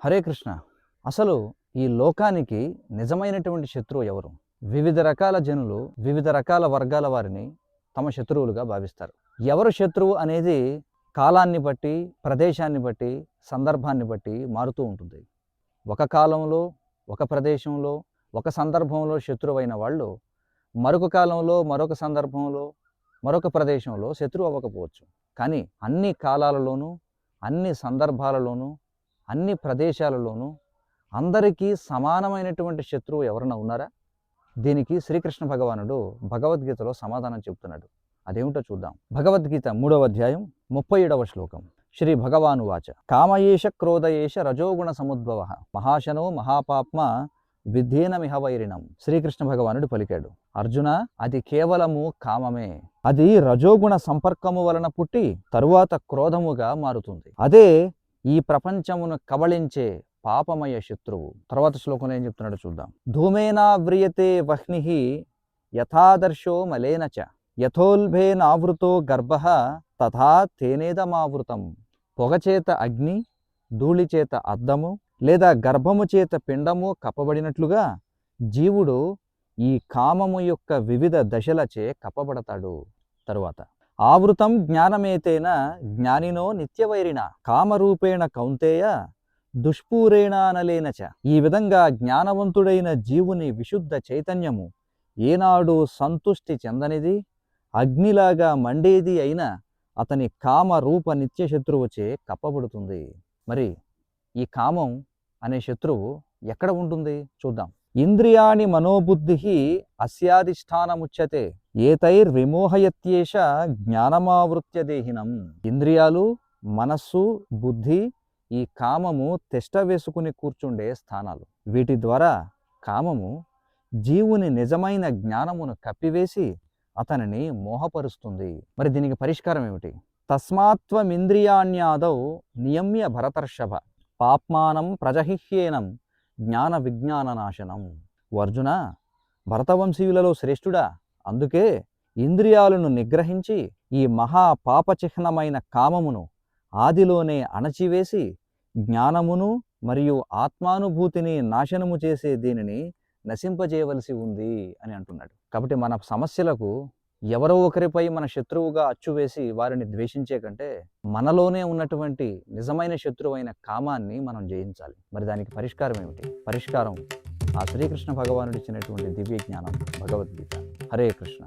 హరే కృష్ణ. అసలు ఈ లోకానికి నిజమైనటువంటి శత్రువు ఎవరు? వివిధ రకాల జనులు వివిధ రకాల వర్గాల వారిని తమ శత్రువులుగా భావిస్తారు. ఎవరు శత్రువు అనేది కాలాన్ని బట్టి, ప్రదేశాన్ని బట్టి, సందర్భాన్ని బట్టి మారుతూ ఉంటుంది. ఒక కాలంలో, ఒక ప్రదేశంలో, ఒక సందర్భంలో శత్రువైన వాళ్ళు మరొక కాలంలో, మరొక సందర్భంలో, మరొక ప్రదేశంలో శత్రువు అవ్వకపోవచ్చు. కానీ అన్ని కాలాలలోనూ, అన్ని సందర్భాలలోనూ, అన్ని ప్రదేశాలలోనూ అందరికీ సమానమైనటువంటి శత్రువు ఎవరైనా ఉన్నారా? దీనికి శ్రీకృష్ణ భగవానుడు భగవద్గీతలో సమాధానం చెబుతున్నాడు. అదేమిటో చూద్దాం. భగవద్గీత 3వ అధ్యాయం 37వ శ్లోకం. శ్రీ భగవానువాచ కామయేష క్రోధయేష రజోగుణ సముద్భవ మహాశనో మహాపాప్మ విద్ధేనమిహ వైరిణం. శ్రీకృష్ణ భగవానుడు పలికాడు, అర్జున, అది కేవలము కామమే. అది రజోగుణ సంపర్కము వలన పుట్టి తరువాత క్రోధముగా మారుతుంది. అదే ఈ ప్రపంచమును కబళించే పాపమయ శత్రువు. తర్వాత శ్లోకంలో ఏం చెప్తున్నాడో చూద్దాం. ధూమేనా వ్రియతే వహ్నిః యథాదర్శో మలేనచ యథోల్భేనావృతో గర్భః తథా తేనేదమావృతం. పొగచేత అగ్ని, ధూళిచేత అద్దము లేదా గర్భము చేత పిండము కప్పబడినట్లుగా జీవుడు ఈ కామము యొక్క వివిధ దశలచే కప్పబడతాడు. తరువాత ఆవృతం జ్ఞానమేతేన జ్ఞానినో నిత్యవైరిణ కామరూపేణ కౌంతేయ దుష్పూరేణానలేనచ. ఈ విధంగా జ్ఞానవంతుడైన జీవుని విశుద్ధ చైతన్యము ఏనాడు సంతుష్టి చెందనిది, అగ్నిలాగా మండేది అయిన అతని కామరూప నిత్య శత్రువుచే కప్పబడుతుంది. మరి ఈ కామం అనే శత్రువు ఎక్కడ ఉంటుంది చూద్దాం. ఇంద్రియాణి మనోబుద్ధి అస్యాధిష్టానముచ్యతే ఏతైర్విమోహయత్యేష జ్ఞానమావృత్య దేహినం. ఇంద్రియాలు, మనస్సు, బుద్ధి ఈ కామము తిష్ట వేసుకుని కూర్చుండే స్థానాలు. వీటి ద్వారా కామము జీవుని నిజమైన జ్ఞానమును కప్పివేసి అతనిని మోహపరుస్తుంది. మరి దీనికి పరిష్కారం ఏమిటి? తస్మాత్వమింద్రియాణ్యాదౌ నియమ్య భరతర్షభ పాప్మానం ప్రజహిహ్యేనం జ్ఞాన విజ్ఞాన నాశనం. అర్జున, భరతవంశీయులలో శ్రేష్ఠుడా, అందుకే ఇంద్రియాలను నిగ్రహించి ఈ మహా పాపచిహ్నమైన కామమును ఆదిలోనే అణచివేసి జ్ఞానమును మరియు ఆత్మానుభూతిని నాశనము చేసే దీనిని నశింపజేయవలసి ఉంది అని అంటున్నాడు. కాబట్టి మన సమస్యలకు ఎవరో ఒకరిపై మన శత్రువుగా అచ్చువేసి వారిని ద్వేషించే కంటే మనలోనే ఉన్నటువంటి నిజమైన శత్రువైన కామాన్ని మనం జయించాలి. మరి దానికి పరిష్కారం ఏమిటి? పరిష్కారం ఆ శ్రీకృష్ణ భగవానుడు ఇచ్చినటువంటి దివ్య జ్ఞానం భగవద్గీత. హరే కృష్ణ.